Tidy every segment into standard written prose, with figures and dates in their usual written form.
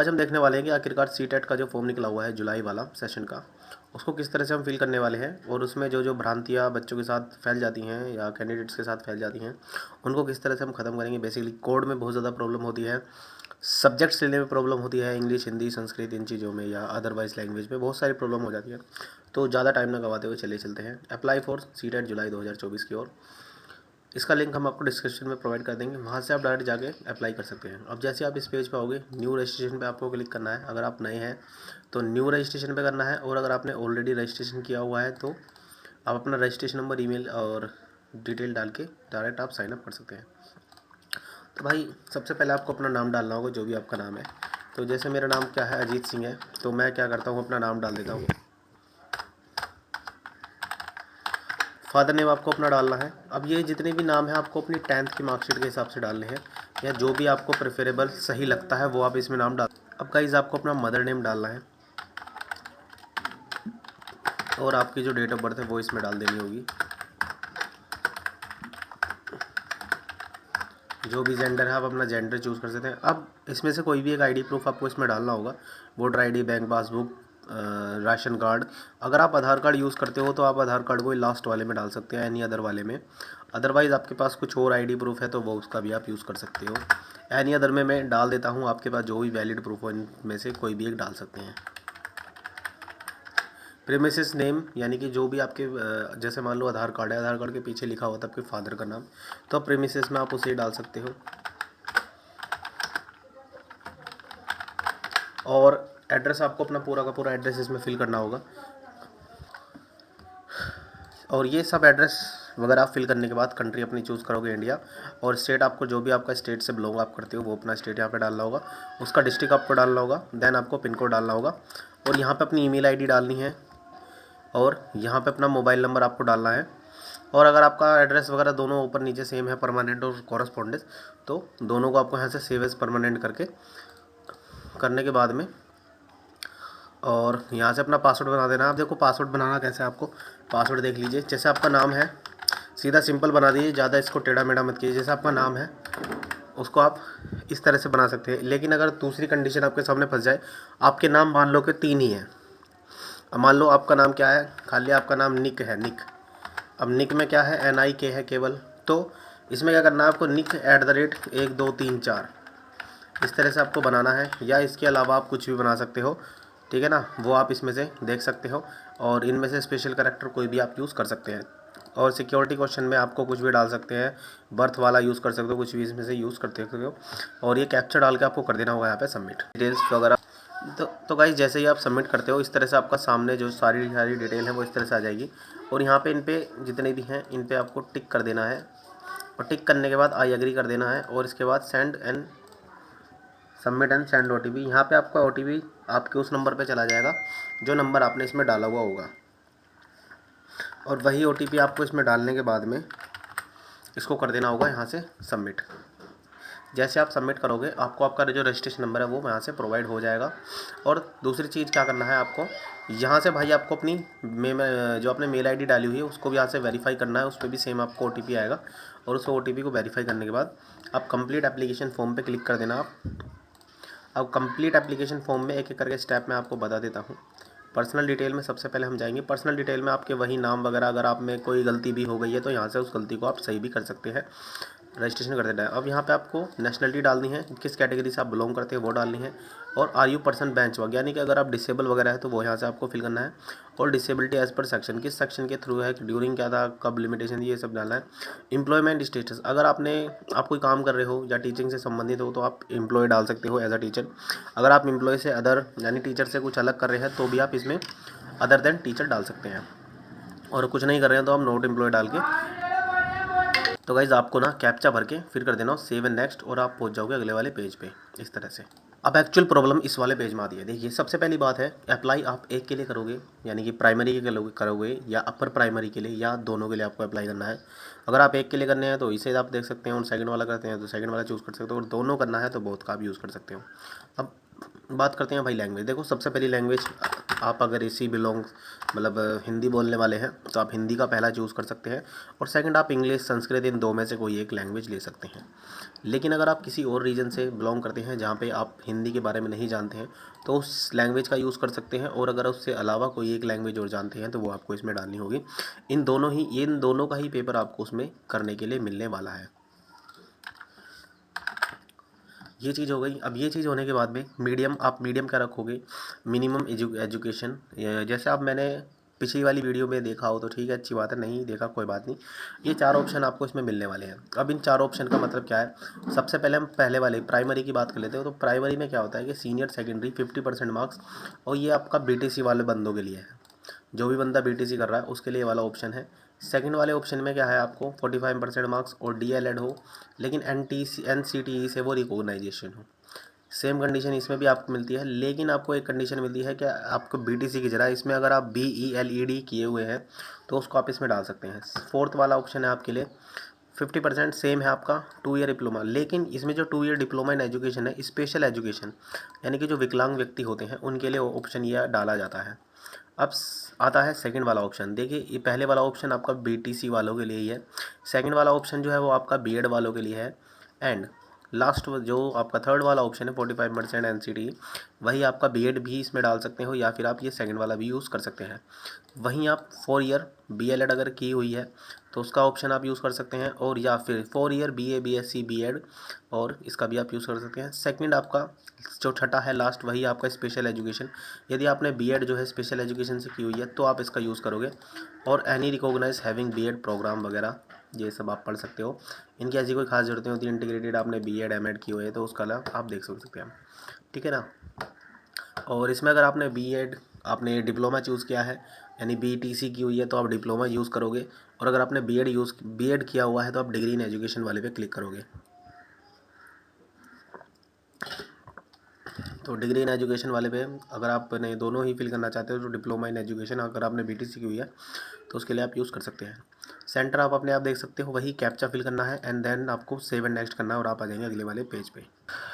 आज हम देखने वाले हैं कि आखिरकार सीटेट का जो फॉर्म निकला हुआ है जुलाई वाला सेशन का, उसको किस तरह से हम फिल करने वाले हैं और उसमें जो जो भ्रांतियाँ बच्चों के साथ फैल जाती हैं या कैंडिडेट्स के साथ फैल जाती हैं उनको किस तरह से हम ख़त्म करेंगे। बेसिकली कोड में बहुत ज़्यादा प्रॉब्लम होती है, सब्जेक्ट्स लेने में प्रॉब्लम होती है, इंग्लिश, हिंदी, संस्कृत, इन चीज़ों में या अदरवाइज लैंग्वेज में बहुत सारी प्रॉब्लम हो जाती है। तो ज़्यादा टाइम ना गवाते हुए चले चलते हैं अप्लाई फॉर सीटेट जुलाई 2024 की ओर। इसका लिंक हम आपको डिस्क्रिप्शन में प्रोवाइड कर देंगे, वहाँ से आप डायरेक्ट जाके अप्लाई कर सकते हैं। अब जैसे आप इस पेज पे आओगे, न्यू रजिस्ट्रेशन पे आपको क्लिक करना है। अगर आप नए हैं तो न्यू रजिस्ट्रेशन पे करना है, और अगर आपने ऑलरेडी रजिस्ट्रेशन किया हुआ है तो आप अपना रजिस्ट्रेशन नंबर, ईमेल और डिटेल डाल के डायरेक्ट आप साइन अप कर सकते हैं। तो भाई सबसे पहले आपको अपना नाम डालना होगा, जो भी आपका नाम है। तो जैसे मेरा नाम क्या है, अजीत सिंह है, तो मैं क्या करता हूँ अपना नाम डाल देता हूँ। फादर नेम आपको अपना डालना है। अब ये जितने भी नाम हैं आपको अपनी 10th की मार्कशीट के हिसाब से डालने हैं, या जो भी आपको प्रेफरेबल सही लगता है वो आप इसमें नाम डाल। अब गाइस आपको अपना मदर नेम डालना है और आपकी जो डेट ऑफ बर्थ है वो इसमें डाल देनी होगी। जो भी जेंडर है आप अपना जेंडर चूज़ कर सकते हैं। अब इसमें से कोई भी एक आईडी प्रूफ आपको इसमें डालना होगा, voter ID, bank passbook, ration card. अगर आप आधार कार्ड यूज़ करते हो तो आप आधार कार्ड को लास्ट वाले में डाल सकते हैं, एनी अदर वाले में। अदरवाइज़ आपके पास कुछ और आईडी प्रूफ है तो वो उसका भी आप यूज़ कर सकते हो। एनी अदर में मैं डाल देता हूँ, आपके पास जो भी वैलिड प्रूफ हो इनमें से कोई भी एक डाल सकते हैं। प्रेमिसेस नेम, यानी कि जो भी आपके जैसे मान लो आधार कार्ड है, आधार कार्ड के पीछे लिखा हुआ था आपके फादर का नाम, तो प्रेमिसेस में आप उसे डाल सकते हो। और एड्रेस आपको अपना पूरा का पूरा एड्रेस इसमें फिल करना होगा। और ये सब एड्रेस वगैरह आप फिल करने के बाद कंट्री अपनी चूज़ करोगे इंडिया, और स्टेट आपको जो भी आपका स्टेट से बिलोंग आप करते हो वो अपना स्टेट यहाँ पे डालना होगा, उसका डिस्ट्रिक्ट आपको डालना होगा, देन आपको पिन कोड डालना होगा, और यहाँ पे अपनी ईमेल आईडी डालनी है, और यहाँ पे अपना मोबाइल नंबर आपको डालना है। और अगर आपका एड्रेस वगैरह दोनों ऊपर नीचे सेम है, परमानेंट और कॉरस्पॉन्डेंस, तो दोनों को आपको यहाँ से सेव एज परमानेंट करके करने के बाद में, और यहाँ से अपना पासवर्ड बना देना। आप देखो पासवर्ड बनाना कैसे है, आपको पासवर्ड देख लीजिए। जैसे आपका नाम है सीधा सिंपल बना दीजिए, ज़्यादा इसको टेढ़ा मेढ़ा मत कीजिए। जैसे आपका नाम है उसको आप इस तरह से बना सकते हैं। लेकिन अगर दूसरी कंडीशन आपके सामने फंस जाए, आपके नाम मान लो कि 3 ही हैं। अब मान लो आपका नाम क्या है, खाली आपका नाम निक है, निक। अब निक में क्या है, NIK है केवल। तो इसमें क्या करना है आपको, निक @1 2 3 4 इस तरह से आपको बनाना है, या इसके अलावा आप कुछ भी बना सकते हो, ठीक है ना, वो आप इसमें से देख सकते हो। और इनमें से स्पेशल कैरेक्टर कोई भी आप यूज़ कर सकते हैं। और सिक्योरिटी क्वेश्चन में आपको कुछ भी डाल सकते हैं, बर्थ वाला यूज़ कर सकते हो, कुछ भी इसमें से यूज़ करते हो। और ये कैप्चर डाल के आपको कर देना होगा यहाँ पे सबमिट, डिटेल्स वगैरह। तो गाइस जैसे ही आप सबमिट करते हो, इस तरह से आपका सामने जो सारी सारी डिटेल है वो इस तरह से आ जाएगी। और यहाँ पे इन पे जितने भी हैं इन पे आपको टिक कर देना है, और टिक करने के बाद आई एग्री कर देना है, और इसके बाद send and submit and send OTP। यहाँ पे आपका OTP आपके उस नंबर पे चला जाएगा जो नंबर आपने इसमें डाला हुआ होगा, और वही OTP आपको इसमें डालने के बाद में इसको कर देना होगा यहाँ से सबमिट। जैसे आप सबमिट करोगे आपको आपका जो रजिस्ट्रेशन नंबर है वो यहाँ से प्रोवाइड हो जाएगा। और दूसरी चीज़ क्या करना है आपको, यहाँ से भाई आपको अपनी जो आपने मेल आईडी डाली हुई है उसको भी यहाँ से वेरीफाई करना है। उस पर भी सेम आपको OTP आएगा, और उस OTP को वेरीफाई करने के बाद आप कंप्लीट एप्लीकेशन फॉर्म पे क्लिक कर देना आप। अब कंप्लीट एप्लीकेशन फॉर्म में एक एक करके स्टेप मैं आपको बता देता हूँ। पर्सनल डिटेल में सबसे पहले हम जाएंगे। पर्सनल डिटेल में आपके वही नाम वगैरह, अगर आप में कोई गलती भी हो गई है तो यहाँ से उस गलती को आप सही भी कर सकते हैं, रजिस्ट्रेशन कर देना है। अब यहाँ पे आपको नेशनलिटी डालनी है, किस कैटेगरी से आप बिलोंग करते हैं वो डालनी है, और are you person bench work, यानी कि अगर आप डिसेबल वगैरह है तो वो यहाँ से आपको फिल करना है। और डिसेबिलिटी एज पर सेक्शन, किस सेक्शन के थ्रू है, ड्यूरिंग क्या था, कब लिमिटेशन, ये सब डालना है। एम्प्लॉयमेंट स्टेटस, अगर आप कोई काम कर रहे हो या टीचिंग से संबंधित हो तो आप एम्प्लॉय डाल सकते हो एज अ टीचर। अगर आप एम्प्लॉय से अदर यानी टीचर से कुछ अलग कर रहे हैं तो भी आप इसमें अदर देन टीचर डाल सकते हैं, और कुछ नहीं कर रहे हैं तो आप नॉट एम्प्लॉय डाल के। तो गाइज़ आपको ना कैप्चा भर के फिर कर देना सेव एंड नेक्स्ट, और आप पहुंच जाओगे अगले वाले पेज पे इस तरह से। अब एक्चुअल प्रॉब्लम इस वाले पेज में आती है। देखिए सबसे पहली बात है, अप्लाई आप एक के लिए करोगे, यानी कि प्राइमरी के लिए करोगे या अपर प्राइमरी के लिए, या दोनों के लिए आपको अप्लाई करना है। अगर आप एक के लिए करने हैं तो इसे आप देख सकते हैं, और सेकंड वाला करते हैं तो सेकंड वाला चूज़ कर सकते हो, और दोनों करना है तो बोथ का आप यूज़ कर सकते हो। अब बात करते हैं भाई लैंग्वेज। देखो सबसे पहली लैंग्वेज आप अगर इसी बिलोंग मतलब हिंदी बोलने वाले हैं तो आप हिंदी का पहला चूज़ कर सकते हैं, और सेकंड आप इंग्लिश संस्कृत इन दो में से कोई एक लैंग्वेज ले सकते हैं। लेकिन अगर आप किसी और रीजन से बिलोंग करते हैं जहाँ पे आप हिंदी के बारे में नहीं जानते हैं तो उस लैंग्वेज का यूज़ कर सकते हैं, और अगर उससे अलावा कोई एक लैंग्वेज और जानते हैं तो वो आपको इसमें डालनी होगी। इन दोनों का ही पेपर आपको उसमें करने के लिए मिलने वाला है। ये चीज़ हो गई। अब ये चीज़ होने के बाद में आप मीडियम क्या रखोगे, मिनिमम एजुकेशन। जैसे आप मैंने पिछली वाली वीडियो में देखा हो तो ठीक है, अच्छी बात है, नहीं देखा कोई बात नहीं। ये 4 ऑप्शन आपको इसमें मिलने वाले हैं। अब इन 4 ऑप्शन का मतलब क्या है, सबसे पहले हम पहले वाले प्राइमरी की बात कर लेते हो। तो प्राइमरी में क्या होता है कि सीनियर सेकेंडरी 50% मार्क्स, और ये आपका बीटीसी वाले बंदों के लिए है। जो भी बंदा बीटीसी कर रहा है उसके लिए वाला ऑप्शन है। सेकंड वाले ऑप्शन में क्या है, आपको 45% मार्क्स और डीएलएड हो, लेकिन एनसीटीई से वो रिकॉग्नाइजेशन हो। सेम कंडीशन इसमें भी आपको मिलती है, लेकिन आपको एक कंडीशन मिलती है कि आपको बीटीसी की जगह इसमें अगर आप BELED किए हुए हैं तो उसको आप इसमें डाल सकते हैं। फोर्थ वाला ऑप्शन है आपके लिए 50% सेम है आपका 2 ईयर डिप्लोमा, लेकिन इसमें जो 2 ईयर डिप्लोमा इन एजुकेशन है, स्पेशल एजुकेशन यानी कि जो विकलांग व्यक्ति होते हैं उनके लिए ऑप्शन ये डाला जाता है। अब आता है सेकंड वाला ऑप्शन। देखिए, ये पहले वाला ऑप्शन आपका बीटीसी वालों के लिए ही है, सेकंड वाला ऑप्शन जो है वो आपका बीएड वालों के लिए है, एंड लास्ट जो आपका थर्ड वाला ऑप्शन है 45% एनसीटी, वही आपका बीएड भी इसमें डाल सकते हो, या फिर आप ये सेकंड वाला भी यूज़ कर सकते हैं। वहीं आप 4 ईयर बीएलएड अगर की हुई है तो उसका ऑप्शन आप यूज़ कर सकते हैं, और या फिर 4 ईयर बीए बीएससी बीएड, और इसका भी आप यूज़ कर सकते हैं। सेकंड आपका जो छठा है लास्ट, वही आपका स्पेशल एजुकेशन। यदि आपने बीएड जो है स्पेशल एजुकेशन से की हुई है तो आप इसका यूज़ करोगे, और any recognise having BEd programme वगैरह ये सब आप पढ़ सकते हो। इनकी ऐसी कोई खास जरूरत नहीं होती, इंटीग्रेटेड आपने बीएड एमएड की हुई है तो उसका लाभ आप देख सकते हैं, ठीक है ना। और इसमें अगर आपने बीएड आपने डिप्लोमा चूज़ किया है यानी बीटीसी की हुई है तो आप डिप्लोमा यूज़ करोगे, और अगर आपने बीएड किया हुआ है तो आप डिग्री इन एजुकेशन वाले पे क्लिक करोगे। तो डिग्री इन एजुकेशन वाले पे अगर आपने दोनों ही फिल करना चाहते हो तो डिप्लोमा इन एजुकेशन अगर आपने बीटीसी की हुई है तो उसके लिए आप यूज़ कर सकते हैं। सेंटर आप अपने आप देख सकते हो, वही कैप्चा फिल करना है एंड देन आपको सेव एंड नेक्स्ट करना है और आप आ जाएंगे अगले वाले पेज पे।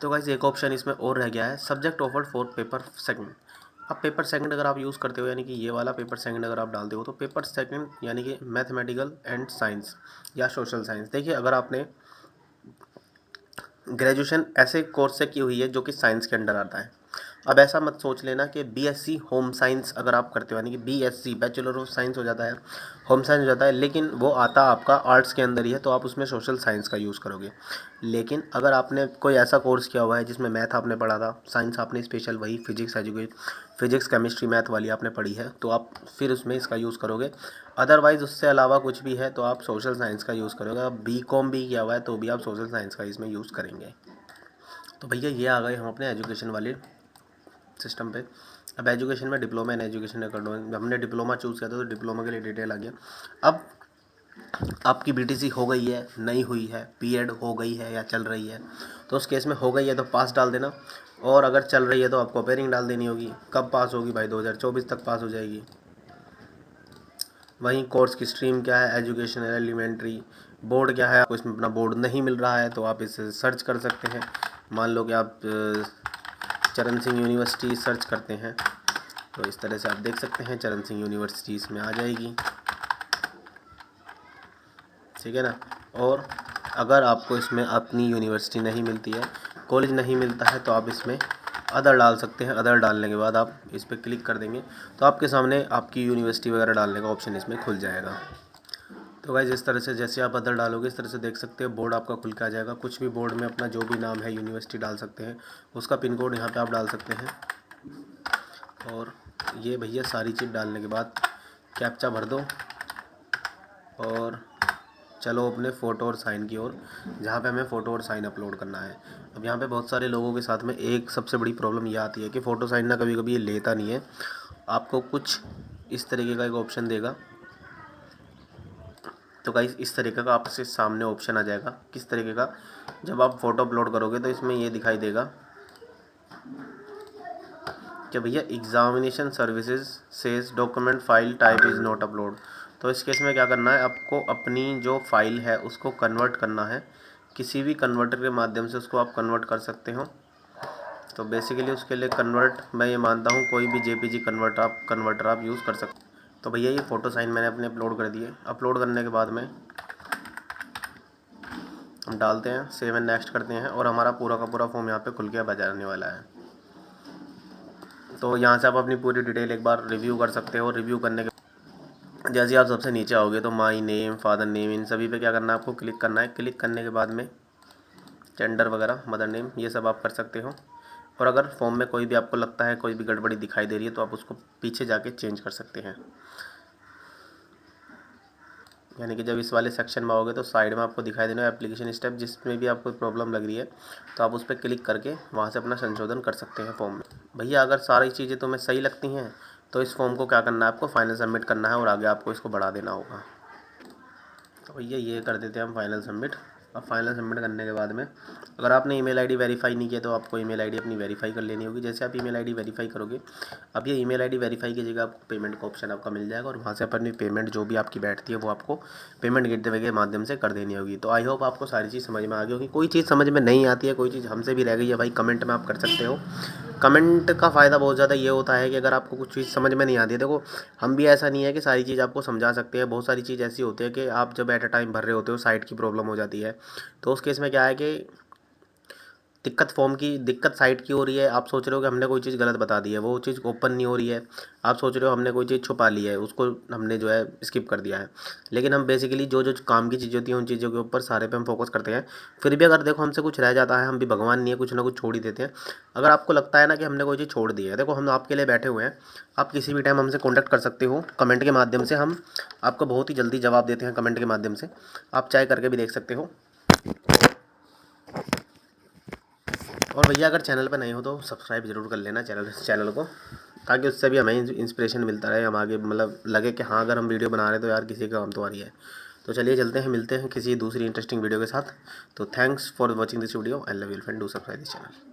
तो गाइस एक ऑप्शन इसमें और रह गया है, subject offered for paper second. अब पेपर सेकंड अगर आप यूज़ करते हो यानी कि ये वाला पेपर सेकंड अगर आप डालते हो तो पेपर सेकंड यानी कि मैथमेटिकल एंड साइंस या सोशल साइंस। देखिए, अगर आपने ग्रेजुएशन ऐसे कोर्स से की हुई है जो कि साइंस के अंडर आता है, अब ऐसा मत सोच लेना कि बीएससी होम साइंस अगर आप करते हो यानी कि बीएससी बैचलर ऑफ साइंस हो जाता है, होम साइंस हो जाता है, लेकिन वो आता आपका आर्ट्स के अंदर ही है तो आप उसमें सोशल साइंस का यूज़ करोगे। लेकिन अगर आपने कोई ऐसा कोर्स किया हुआ है जिसमें मैथ आपने पढ़ा था, साइंस आपने स्पेशल वही फिजिक्स केमिस्ट्री मैथ वाली आपने पढ़ी है तो आप फिर उसमें इसका यूज़ करोगे। अदरवाइज़ उससे अलावा कुछ भी है तो आप सोशल साइंस का यूज़ करोगे। अब बीकॉम भी किया हुआ है तो भी आप सोशल साइंस का इसमें यूज़ करेंगे। तो भैया ये आ गए हम अपने एजुकेशन वाले सिस्टम पे। अब एजुकेशन में डिप्लोमा इन एजुकेशन अकाउंट हमने डिप्लोमा चूज़ किया था तो डिप्लोमा के लिए डिटेल आ गया। अब आपकी बीटीसी हो गई है, नहीं हुई है, बीएड हो गई है या चल रही है, तो उस केस में हो गई है तो पास डाल देना, और अगर चल रही है तो आपको अपेयरिंग डाल देनी होगी। कब पास होगी भाई, 2024 तक पास हो जाएगी। वहीं कोर्स की स्ट्रीम क्या है, एजुकेशन एलिमेंट्री। बोर्ड क्या है, आपको इसमें अपना बोर्ड नहीं मिल रहा है तो आप इसे सर्च कर सकते हैं। मान लो कि आप चरण सिंह यूनिवर्सिटी सर्च करते हैं तो इस तरह से आप देख सकते हैं चरण सिंह यूनिवर्सिटी इसमें आ जाएगी, ठीक है ना। और अगर आपको इसमें अपनी यूनिवर्सिटी नहीं मिलती है, कॉलेज नहीं मिलता है, तो आप इसमें अदर डाल सकते हैं। अदर डालने के बाद आप इस पर क्लिक कर देंगे तो आपके सामने आपकी यूनिवर्सिटी वगैरह डालने का ऑप्शन इसमें खुल जाएगा। तो गाइस इस तरह से जैसे आप अदर डालोगे इस तरह से देख सकते हैं बोर्ड आपका खुल के आ जाएगा। कुछ भी बोर्ड में अपना जो भी नाम है यूनिवर्सिटी डाल सकते हैं, उसका पिन कोड यहाँ पे आप डाल सकते हैं। और ये भैया सारी चीज़ डालने के बाद कैप्चा भर दो और चलो अपने फ़ोटो और साइन की ओर, जहाँ पे हमें फ़ोटो और साइन अपलोड करना है। अब यहाँ पे बहुत सारे लोगों के साथ में एक सबसे बड़ी प्रॉब्लम ये आती है कि फ़ोटो साइन ना कभी कभी ये लेता नहीं है। आपको कुछ इस तरीके का एक ऑप्शन देगा, तो गाइस इस तरीके का आपसे सामने ऑप्शन आ जाएगा। किस तरीके का, जब आप फ़ोटो अपलोड करोगे तो इसमें ये दिखाई देगा कि भैया examination services says document file type is not upload. तो इस केस में क्या करना है, आपको अपनी जो फाइल है उसको कन्वर्ट करना है। किसी भी कन्वर्टर के माध्यम से उसको आप कन्वर्ट कर सकते हो। तो बेसिकली उसके लिए कन्वर्ट मैं ये मानता हूँ कोई भी जेपीजी कन्वर्टर आप यूज़ कर सकते। तो भैया ये फ़ोटो साइन मैंने अपने अपलोड कर दिए। अपलोड करने के बाद में हम डालते हैं, सेव एंड नेक्स्ट करते हैं और हमारा पूरा का पूरा फॉर्म यहाँ पे खुल के बजाने वाला है। तो यहाँ से आप अपनी पूरी डिटेल एक बार रिव्यू कर सकते हो। रिव्यू करने के जैसे आप सबसे नीचे आओगे तो माई नेम, फादर नेम, इन सभी पे क्या करना है आपको क्लिक करना है। क्लिक करने के बाद में जेंडर वगैरह, मदर नेम, ये सब आप कर सकते हो। और अगर फॉर्म में कोई भी आपको लगता है कोई भी गड़बड़ी दिखाई दे रही है तो आप उसको पीछे जाके चेंज कर सकते हैं। यानी कि जब इस वाले सेक्शन में आओगे तो साइड में आपको दिखाई देना एप्लीकेशन स्टेप, जिसमें भी आपको प्रॉब्लम लग रही है तो आप उस पर क्लिक करके वहाँ से अपना संशोधन कर सकते हैं फॉर्म में। भैया अगर सारी चीज़ें तुम्हें सही लगती हैं तो इस फॉर्म को क्या करना है आपको फाइनल सबमिट करना है और आगे आपको इसको बढ़ा देना होगा। तो भैया ये कर देते हैं हम फाइनल सबमिट। अब फाइनल सबमिट करने के बाद में अगर आपने ईमेल आईडी वेरीफाई नहीं किया तो आपको ईमेल आईडी अपनी वेरीफाई कर लेनी होगी। जैसे आप ईमेल आईडी वेरीफाई करोगे, अब ये ईमेल आईडी वेरीफाई की जगह आपको पेमेंट का ऑप्शन आपका मिल जाएगा और वहाँ से अपनी पेमेंट जो भी आपकी बैठती है वो आपको पेमेंट गेटवे के माध्यम से कर देनी होगी। तो आई होप आपको सारी चीज़ समझ में आ गई होगी। कोई चीज़ समझ में नहीं आती है, कोई चीज़ हमसे भी रह गई है भाई, कमेंट में आप कर सकते हो। कमेंट का फ़ायदा बहुत ज़्यादा ये होता है कि अगर आपको कुछ चीज़ समझ में नहीं आती है, देखो हम भी ऐसा नहीं है कि सारी चीज़ आपको समझा सकते हैं। बहुत सारी चीज़ ऐसी होती है कि आप जब एट अ टाइम भर रहे होते हो साइट की प्रॉब्लम हो जाती है, तो उस केस में क्या है कि दिक्कत साइट की हो रही है। आप सोच रहे हो कि हमने कोई चीज़ गलत बता दी है, वो चीज़ ओपन नहीं हो रही है। आप सोच रहे हो हमने कोई चीज़ छुपा ली है, उसको हमने जो है स्किप कर दिया है। लेकिन हम बेसिकली जो जो काम की चीज़ें होती हैं उन चीज़ों के ऊपर सारे पे हम फोकस करते हैं। फिर भी अगर देखो हमसे कुछ रह जाता है, हम भी भगवान नहीं है, कुछ ना कुछ छोड़ ही देते हैं। अगर आपको लगता है ना कि हमने कोई चीज़ छोड़ दी है, देखो हम आपके लिए बैठे हुए हैं। आप किसी भी टाइम हमसे कॉन्टैक्ट कर सकते हो कमेंट के माध्यम से। हम आपको बहुत ही जल्दी जवाब देते हैं कमेंट के माध्यम से। आप चाहे करके भी देख सकते हो। और भैया अगर चैनल पर नए हो तो सब्सक्राइब ज़रूर कर लेना चैनल को, ताकि उससे भी हमें इंस्पिरेशन मिलता रहे। हम आगे मतलब लगे कि हाँ अगर हम वीडियो बना रहे हैं तो यार किसी का काम तो आ रही है। तो चलिए चलते हैं, मिलते हैं किसी दूसरी इंटरेस्टिंग वीडियो के साथ। तो thanks for watching this video. I love you friend, do subscribe this channel.